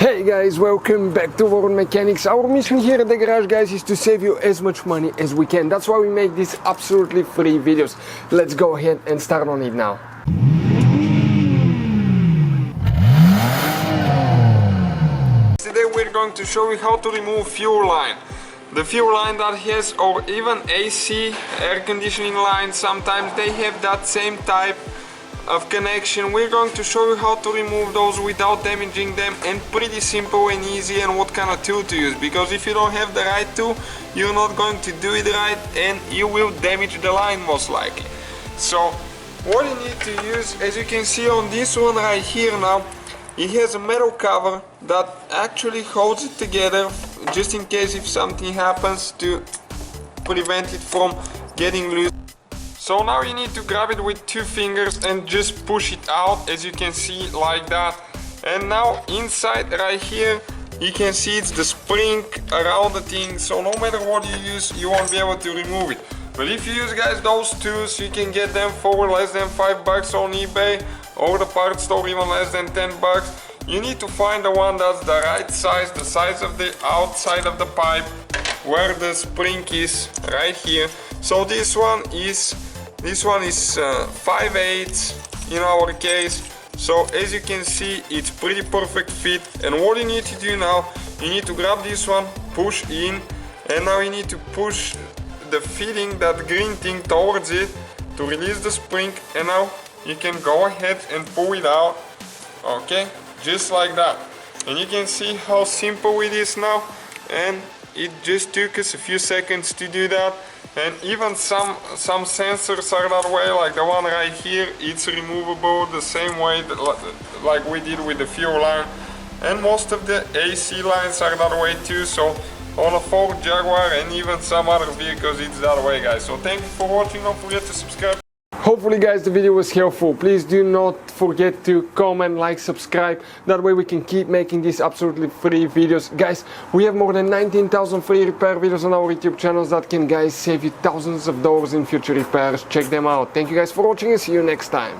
Hey guys, welcome back to Ford Mechanics. Our mission here at the garage, guys, is to save you as much money as we can. That's why we make these absolutely free videos. Let's go ahead and start on it now. Today we're going to show you how to remove fuel line. The fuel line that has, or even AC air conditioning line, sometimes they have that same type of connection. We're going to show you how to remove those without damaging them, and pretty simple and easy, and what kind of tool to use, because if you don't have the right tool, you're not going to do it right and you will damage the line most likely. So what you need to use, as you can see on this one right here now, it has a metal cover that actually holds it together just in case if something happens, to prevent it from getting loose. So now you need to grab it with 2 fingers and just push it out, as you can see, like that. And now inside right here you can see it's the spring around the thing, so no matter what you use you won't be able to remove it. But if you use, guys, those tools, you can get them for less than $5 on eBay or the parts store, even less than $10. You need to find the one that's the right size, the size of the outside of the pipe where the spring is, right here. So this one is 5/8 in our case. So as you can see, it's pretty perfect fit. And what you need to do now, you need to grab this one, push in, and now you need to push the fitting, that green thing, towards it to release the spring. And now you can go ahead and pull it out, okay, just like that. And you can see how simple it is now, and it just took us a few seconds to do that. And even some sensors are that way, like the one right here, it's removable the same way that, like we did with the fuel line. And most of the AC lines are that way too, so on a Ford Jaguar and even some other vehicles it's that way, guys. So thank you for watching, don't forget to subscribe. Hopefully, guys, the video was helpful. Please do not forget to comment, like, subscribe. That way we can keep making these absolutely free videos. Guys, we have more than 19,000 free repair videos on our YouTube channels that can, guys, save you thousands of dollars in future repairs. Check them out. Thank you guys for watching and see you next time.